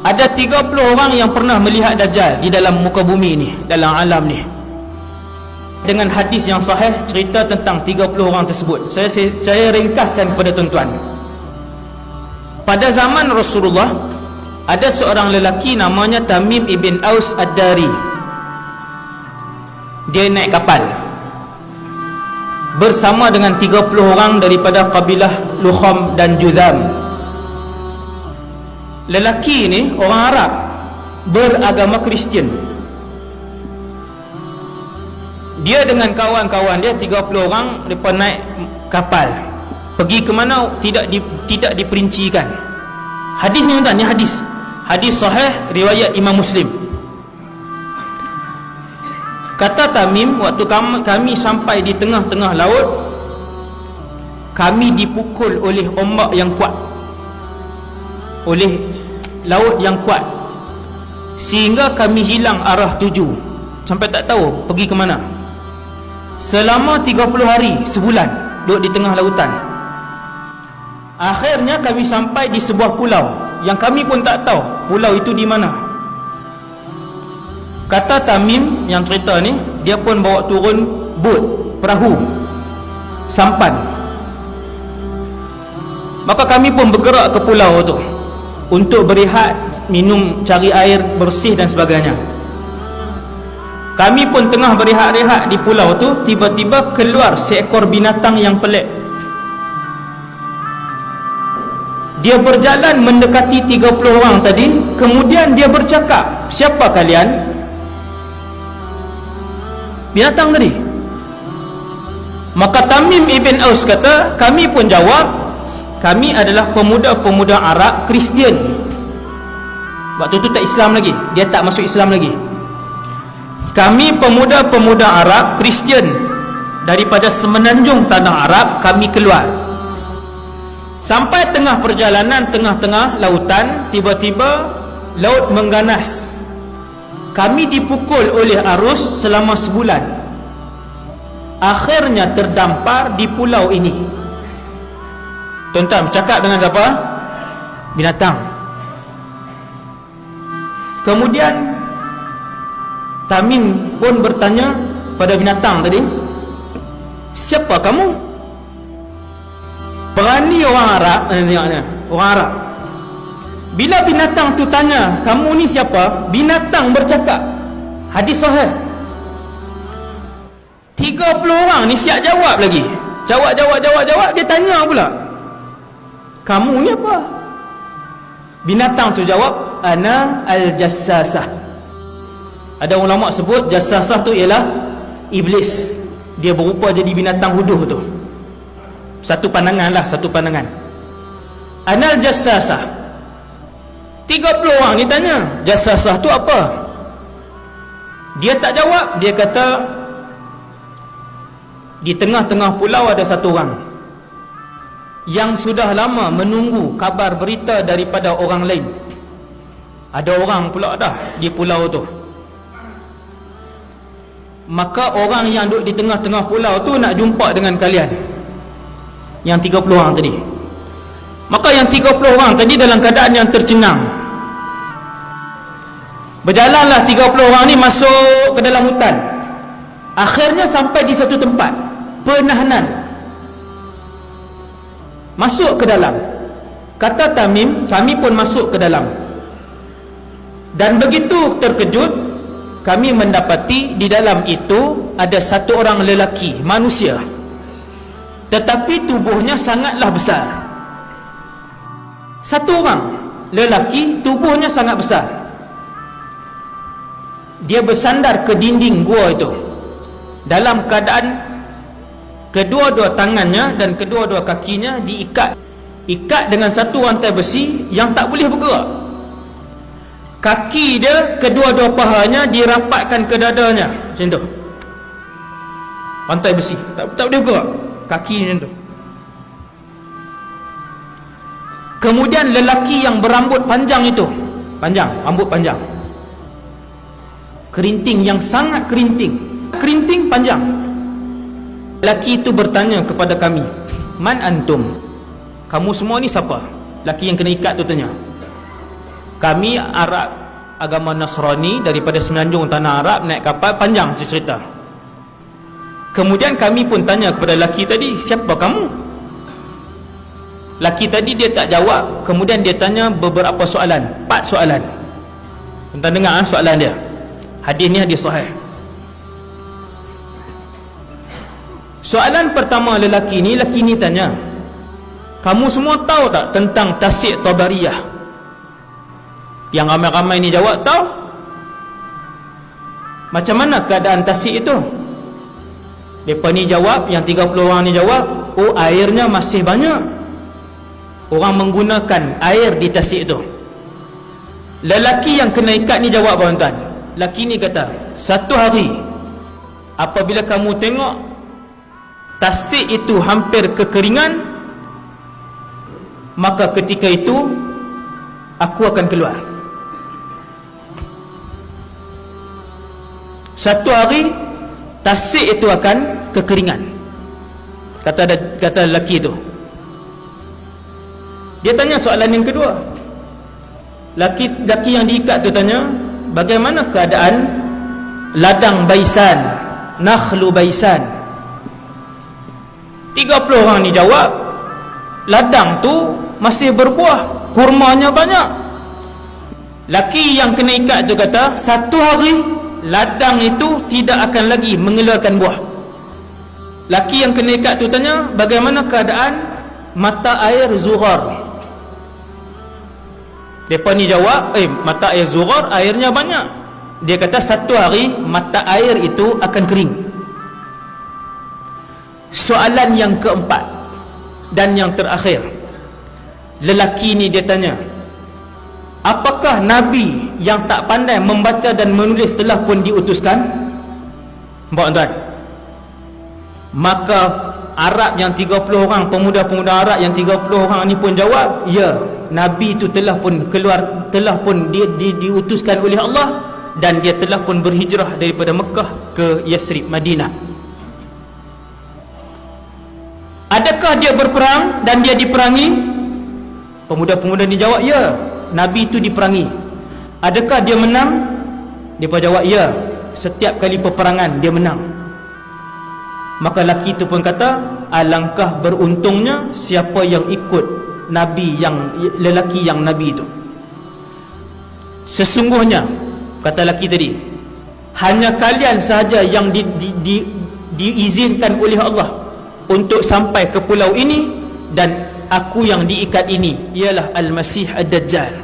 ada 30 orang yang pernah melihat Dajjal di dalam muka bumi ni, dalam alam ni. Dengan hadis yang sahih cerita tentang 30 orang tersebut. Saya ringkaskan kepada tuan-tuan. Pada zaman Rasulullah, ada seorang lelaki namanya Tamim ibn Aus Ad-Dari. Dia naik kapal bersama dengan 30 orang daripada kabilah Lukham dan Juzam. Lelaki ni orang Arab, beragama Kristian. Dia dengan kawan-kawan dia 30 orang, mereka naik kapal pergi ke mana tidak diperincikan. Hadis ni tuan, ni hadis sahih riwayat Imam Muslim. Kata Tamim, waktu kami sampai di tengah-tengah laut, kami dipukul oleh ombak yang kuat, oleh laut yang kuat, sehingga kami hilang arah tuju, sampai tak tahu pergi ke mana. Selama 30 hari, sebulan duduk di tengah lautan. Akhirnya kami sampai di sebuah pulau yang kami pun tak tahu pulau itu di mana. Kata Tamim yang cerita ni, dia pun bawa turun bot, perahu, sampan. Maka kami pun bergerak ke pulau tu untuk berehat, minum, cari air bersih dan sebagainya. Kami pun tengah berehat-rehat di pulau tu, tiba-tiba keluar seekor binatang yang pelik. Dia berjalan mendekati 30 orang tadi, kemudian dia bercakap, "Siapa kalian?" Binatang tadi. Maka Tamim ibn Aus kata, kami pun jawab, kami adalah pemuda-pemuda Arab Kristian. Waktu tu tak Islam lagi, dia tak masuk Islam lagi. Kami pemuda-pemuda Arab Kristian, daripada semenanjung tanah Arab kami keluar. Sampai tengah perjalanan, tengah-tengah lautan, tiba-tiba laut mengganas. Kami dipukul oleh arus selama sebulan. Akhirnya terdampar di pulau ini. Tuan-tuan, bercakap dengan siapa? Binatang. Kemudian Tamim pun bertanya pada binatang tadi, "Siapa kamu?" Berani orang Arab, tengoknya, orang Arab. Bila binatang tu tanya, "Kamu ni siapa?" binatang bercakap. Hadis sahih. 30 orang ni siap jawab lagi. Jawab, dia tanya pula, "Kamu ni apa?" Binatang tu jawab, "Ana al-jassasah." Ada ulama sebut jassasah tu ialah iblis. Dia berupa jadi binatang huduh tu. Satu pandangan lah, satu pandangan. Ana al-jassasah. 30 orang ni tanya, jassasah tu apa? Dia tak jawab. Dia kata, di tengah-tengah pulau ada satu orang yang sudah lama menunggu kabar berita daripada orang lain. Ada orang pula dah di pulau tu. Maka orang yang duduk di tengah-tengah pulau tu nak jumpa dengan kalian, yang 30 orang tadi. Maka yang 30 orang tadi dalam keadaan yang tercengang. Berjalanlah 30 orang ni masuk ke dalam hutan. Akhirnya sampai di satu tempat penahanan. Masuk ke dalam. Kata Tamim, kami pun masuk ke dalam. Dan begitu terkejut, kami mendapati di dalam itu ada satu orang lelaki, manusia, tetapi tubuhnya sangatlah besar. Satu orang lelaki, tubuhnya sangat besar. Dia bersandar ke dinding gua itu dalam keadaan kedua-dua tangannya dan kedua-dua kakinya diikat dengan satu rantai besi yang tak boleh bergerak. Kaki dia, kedua-dua pahanya dirapatkan ke dadanya macam tu, rantai besi, tak boleh bergerak kaki macam tu. Kemudian lelaki yang berambut panjang itu, rambut panjang, kerinting yang sangat kerinting panjang. Lelaki itu bertanya kepada kami, "Man antum?" Kamu semua ni siapa? Lelaki yang kena ikat tu tanya. Kami Arab agama Nasrani daripada Semenanjung tanah Arab, naik kapal, panjang cerita. Kemudian kami pun tanya kepada lelaki tadi, siapa kamu? Lelaki tadi dia tak jawab. Kemudian dia tanya beberapa soalan, 4 soalan. Tuan dengar soalan dia. Hadis ni hadis sahih. Soalan pertama lelaki ni tanya, kamu semua tahu tak tentang Tasik Tabariyah? Yang ramai-ramai ni jawab, tahu. Macam mana keadaan Tasik itu? Mereka ni jawab, yang 30 orang ni jawab, oh airnya masih banyak, orang menggunakan air di Tasik itu. Lelaki yang kena ikat ni jawab, tuan-tuan. Lelaki ni kata, satu hari apabila kamu tengok Tasik itu hampir kekeringan, maka ketika itu aku akan keluar. Satu hari Tasik itu akan kekeringan, kata lelaki itu. Dia tanya soalan yang kedua. Lelaki yang diikat tu tanya, bagaimana keadaan ladang Baisan, Nakhlu Baisan? 30 orang ni jawab, ladang tu masih berbuah, kurmanya banyak. Lelaki yang kena ikat tu kata, satu hari ladang itu tidak akan lagi mengeluarkan buah. Laki yang kena ikat tu tanya, bagaimana keadaan mata air Zughar? Mereka ni jawab, mata air Zughar airnya banyak. Dia kata satu hari mata air itu akan kering. Soalan yang keempat dan yang terakhir, lelaki ni dia tanya, apakah Nabi yang tak pandai membaca dan menulis telah pun diutuskan? Tuan-tuan, maka Arab yang 30 orang, pemuda-pemuda Arab yang 30 orang ni pun jawab, ya, Nabi itu telah pun keluar, telah pun diutuskan oleh Allah, dan dia telah pun berhijrah daripada Mekah ke Yathrib, Madinah. Adakah dia berperang dan dia diperangi? Pemuda-pemuda ni jawab, ya, Nabi itu diperangi. Adakah dia menang? Dia pun jawab, ya, setiap kali peperangan dia menang. Maka lelaki itu pun kata, alangkah beruntungnya siapa yang ikut Nabi, yang lelaki yang Nabi itu. Sesungguhnya, kata lelaki tadi, hanya kalian sahaja yang diizinkan oleh Allah untuk sampai ke pulau ini, dan aku yang diikat ini ialah Al-Masih Ad-Dajjal.